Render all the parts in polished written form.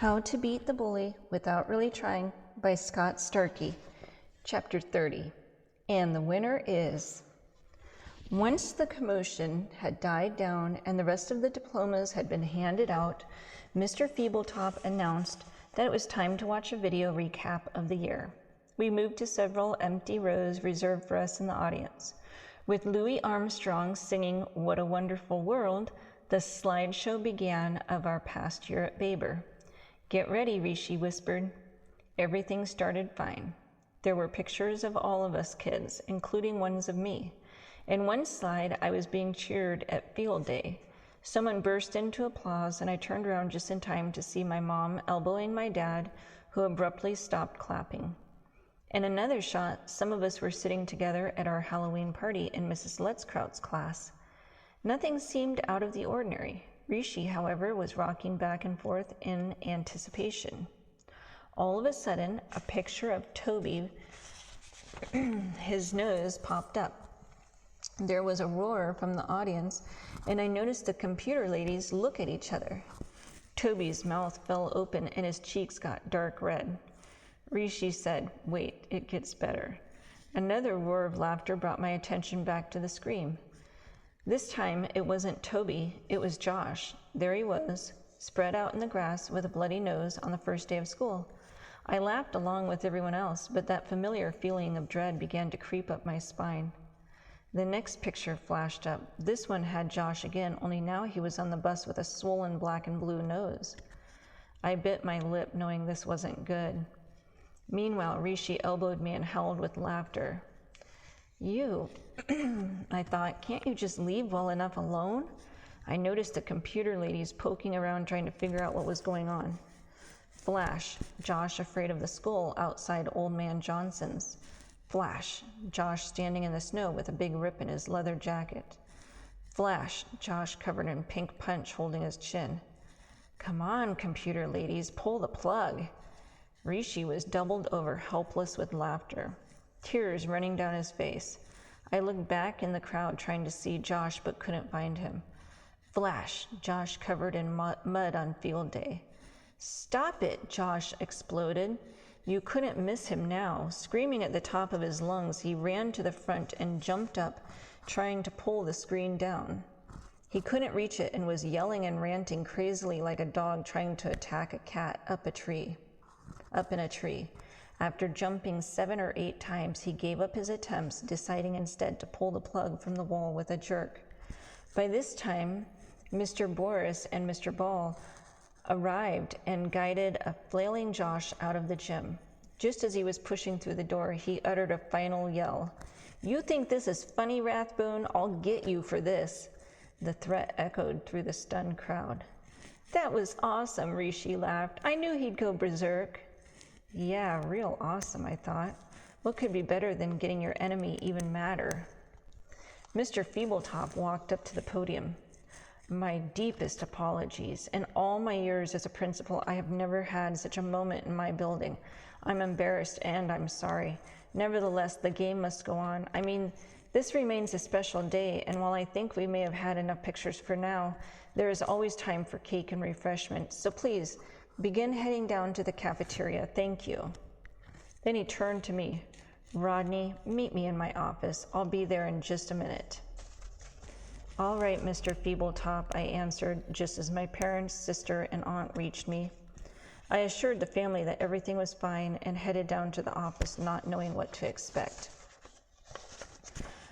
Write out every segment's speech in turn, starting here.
How to Beat the Bully Without Really Trying by Scott Starkey. Chapter 30. And the winner is... Once the commotion had died down and the rest of the diplomas had been handed out, Mr. Feebletop announced that it was time to watch a video recap of the year. We moved to several empty rows reserved for us in the audience. With Louis Armstrong singing "What a Wonderful World," the slideshow began of our past year at Baber. "Get ready," Rishi whispered. Everything started fine. There were pictures of all of us kids, including ones of me. In one slide, I was being cheered at field day. Someone burst into applause, and I turned around just in time to see my mom elbowing my dad, who abruptly stopped clapping. In another shot, some of us were sitting together at our Halloween party in Mrs. Letzkraut's class. Nothing seemed out of the ordinary. Rishi, however, was rocking back and forth in anticipation. All of a sudden, a picture of Toby, his nose popped up. There was a roar from the audience, and I noticed the computer ladies look at each other. Toby's mouth fell open and his cheeks got dark red. Rishi said, "Wait, it gets better." Another roar of laughter brought my attention back to the screen. This time, it wasn't Toby, it was Josh. There he was, spread out in the grass with a bloody nose on the first day of school. I laughed along with everyone else, but that familiar feeling of dread began to creep up my spine. The next picture flashed up. This one had Josh again, only now he was on the bus with a swollen black and blue nose. I bit my lip, knowing this wasn't good. Meanwhile, Rishi elbowed me and howled with laughter. "You," I thought, "can't you just leave well enough alone?" I noticed the computer ladies poking around trying to figure out what was going on. Flash, Josh afraid of the skull outside Old Man Johnson's. Flash, Josh standing in the snow with a big rip in his leather jacket. Flash, Josh covered in pink punch holding his chin. "Come on, computer ladies, pull the plug." Rishi was doubled over, helpless with laughter, tears running down his face. I looked back in the crowd trying to see Josh but couldn't find him. Flash, Josh covered in mud on field day. "Stop it," Josh exploded. You couldn't miss him now. Screaming at the top of his lungs, he ran to the front and jumped up, trying to pull the screen down. He couldn't reach it and was yelling and ranting crazily like a dog trying to attack a cat up in a tree. After jumping 7 or 8 times, he gave up his attempts, deciding instead to pull the plug from the wall with a jerk. By this time, Mr. Boris and Mr. Ball arrived and guided a flailing Josh out of the gym. Just as he was pushing through the door, he uttered a final yell. "You think this is funny, Rathbone? I'll get you for this." The threat echoed through the stunned crowd. "That was awesome," Rishi laughed. "I knew he'd go berserk." Yeah, real awesome, I thought. What could be better than getting your enemy even madder? Mr. Feebletop walked up to the podium. "My deepest apologies. In all my years as a principal, I have never had such a moment in my building. I'm embarrassed and I'm sorry. Nevertheless, the game must go on. I mean, this remains a special day, and while I think we may have had enough pictures for now, there is always time for cake and refreshments. So please, begin heading down to the cafeteria. Thank you." Then he turned to me. "Rodney, meet me in my office. I'll be there in just a minute." "All right, Mr. Feebletop," I answered, just as my parents, sister, and aunt reached me. I assured the family that everything was fine and headed down to the office, not knowing what to expect.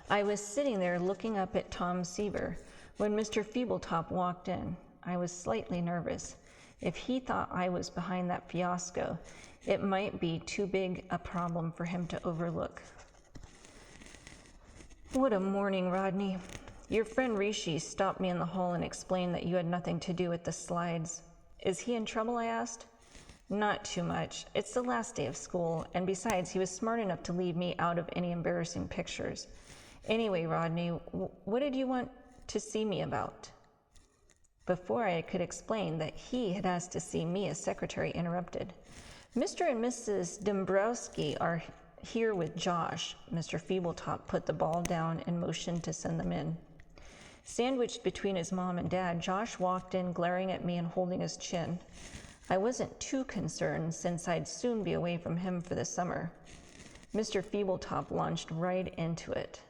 I was sitting there looking up at Tom Seaver when Mr. Feebletop walked in. I was slightly nervous. If he thought I was behind that fiasco, it might be too big a problem for him to overlook. "What a morning, Rodney. Your friend Rishi stopped me in the hall and explained that you had nothing to do with the slides. Is he in trouble?" I asked. "Not too much. It's the last day of school, and besides, he was smart enough to leave me out of any embarrassing pictures. Anyway, Rodney, what did you want to see me about?" Before I could explain that he had asked to see me, a secretary interrupted. "Mr. and Mrs. Dombrowski are here with Josh." Mr. Feebletop put the ball down and motioned to send them in. Sandwiched between his mom and dad, Josh walked in, glaring at me and holding his chin. I wasn't too concerned since I'd soon be away from him for the summer. Mr. Feebletop launched right into it.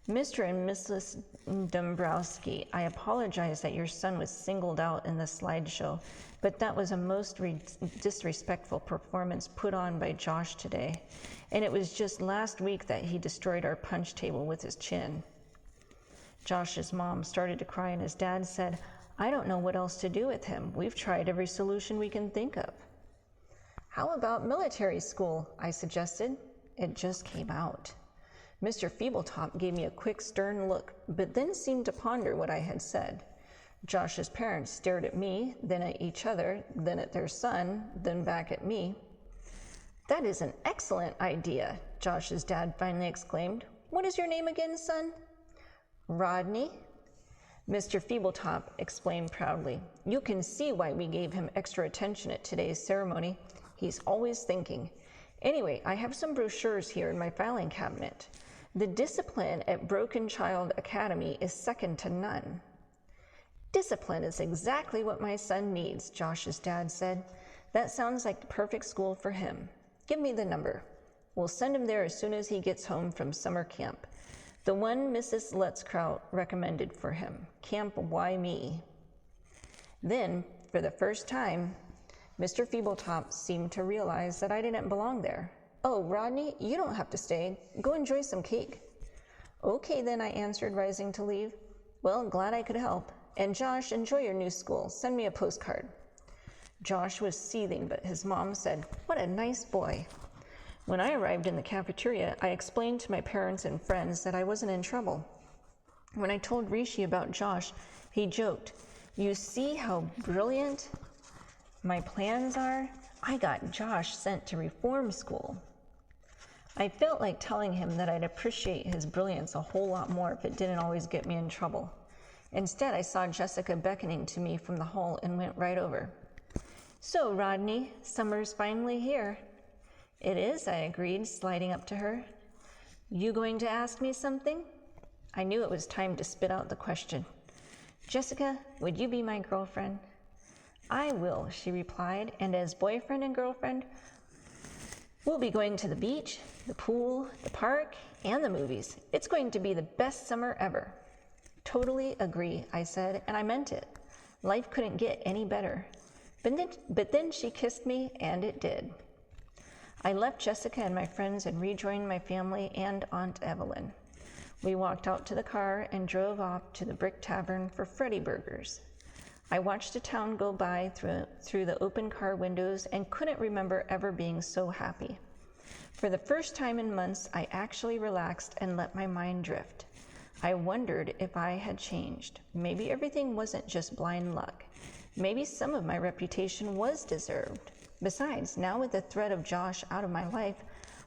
Mr. and Mrs. Dombrowski, I apologize that your son was singled out in the slideshow, but that was a most disrespectful performance put on by Josh today, and it was just last week that he destroyed our punch table with his chin. Josh's mom started to cry, and his dad said, I don't know what else to do with him. We've tried every solution we can think of. How about military school? I suggested. It just came out. Mr. Feebletop gave me a quick, stern look, but then seemed to ponder what I had said. Josh's parents stared at me, then at each other, then at their son, then back at me. That is an excellent idea, Josh's dad finally exclaimed. What is your name again, son? Rodney. Mr. Feebletop explained proudly. You can see why we gave him extra attention at today's ceremony. He's always thinking. Anyway, I have some brochures here in my filing cabinet. The discipline at Broken Child Academy is second to none. Discipline is exactly what my son needs, Josh's dad said. That sounds like the perfect school for him. Give me the number. We'll send him there as soon as he gets home from summer camp. The one Mrs. Lutzkraut recommended for him, Camp Why Me. Then, for the first time, Mr. Feebletop seemed to realize that I didn't belong there. Oh, Rodney, you don't have to stay. Go enjoy some cake. Okay, then, I answered, rising to leave. Well, glad I could help. And Josh, enjoy your new school. Send me a postcard. Josh was seething, but his mom said, What a nice boy. When I arrived in the cafeteria, I explained to my parents and friends that I wasn't in trouble. When I told Rishi about Josh, he joked, You see how brilliant my plans are? I got Josh sent to reform school. I felt like telling him that I'd appreciate his brilliance a whole lot more if it didn't always get me in trouble. Instead, I saw Jessica beckoning to me from the hall and went right over. So, Rodney, summer's finally here. It is, I agreed, sliding up to her. You going to ask me something? I knew it was time to spit out the question. Jessica, would you be my girlfriend? I will, she replied, and as boyfriend and girlfriend, we'll be going to the beach, the pool, the park, and the movies. It's going to be the best summer ever. Totally agree, I said, and I meant it. Life couldn't get any better. But then she kissed me, and it did. I left Jessica and my friends and rejoined my family and Aunt Evelyn. We walked out to the car and drove off to the Brick Tavern for Freddy Burgers. I watched the town go by through the open car windows and couldn't remember ever being so happy. For the first time in months, I actually relaxed and let my mind drift. I wondered if I had changed. Maybe everything wasn't just blind luck. Maybe some of my reputation was deserved. Besides, now with the threat of Josh out of my life,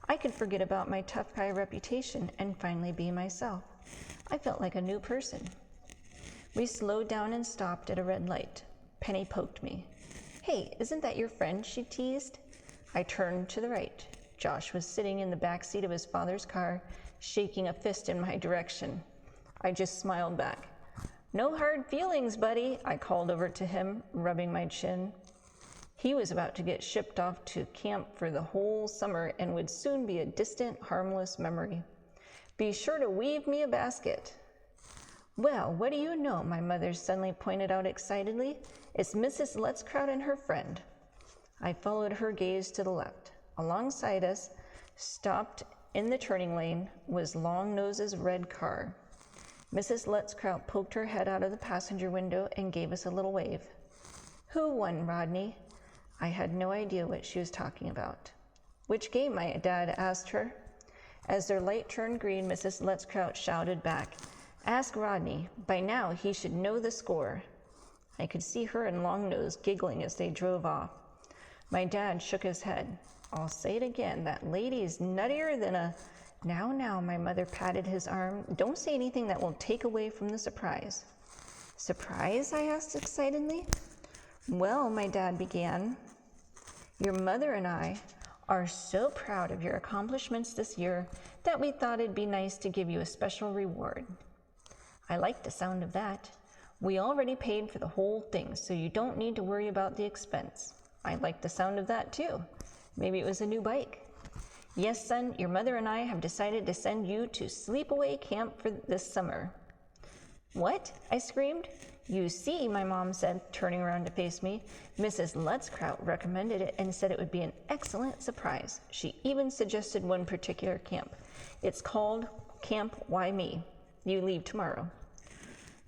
I could forget about my tough guy reputation and finally be myself. I felt like a new person. We slowed down and stopped at a red light. Penny poked me. Hey, isn't that your friend? She teased. I turned to the right. Josh was sitting in the back seat of his father's car, shaking a fist in my direction. I just smiled back. No hard feelings, buddy, I called over to him, rubbing my chin. He was about to get shipped off to camp for the whole summer and would soon be a distant, harmless memory. Be sure to weave me a basket. Well, what do you know? My mother suddenly pointed out excitedly. It's Mrs. Lutzkraut and her friend. I followed her gaze to the left. Alongside us, stopped in the turning lane, was Long Nose's red car. Mrs. Lutzkraut poked her head out of the passenger window and gave us a little wave. Who won, Rodney? I had no idea what she was talking about. Which game? My dad asked her. As their light turned green, Mrs. Lutzkraut shouted back, Ask Rodney. By now, he should know the score. I could see her and Long Nose giggling as they drove off. My dad shook his head. I'll say it again, that lady is nuttier than a... Now, my mother patted his arm. Don't say anything that will take away from the surprise. Surprise? I asked excitedly. Well, my dad began, your mother and I are so proud of your accomplishments this year that we thought it'd be nice to give you a special reward. I like the sound of that. We already paid for the whole thing, so you don't need to worry about the expense. I liked the sound of that too. Maybe it was a new bike. Yes, son, your mother and I have decided to send you to sleepaway camp for this summer. What? I screamed. You see, my mom said, turning around to face me. Mrs. Lutzkraut recommended it and said it would be an excellent surprise. She even suggested one particular camp. It's called Camp Why Me. You leave tomorrow.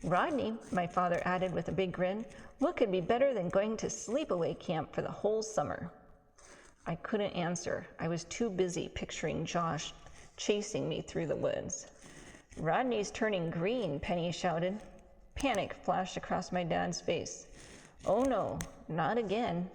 Rodney, my father added with a big grin, what could be better than going to sleepaway camp for the whole summer? I couldn't answer. I was too busy picturing Josh chasing me through the woods. Rodney's turning green, Penny shouted. Panic flashed across my dad's face. Oh no, not again.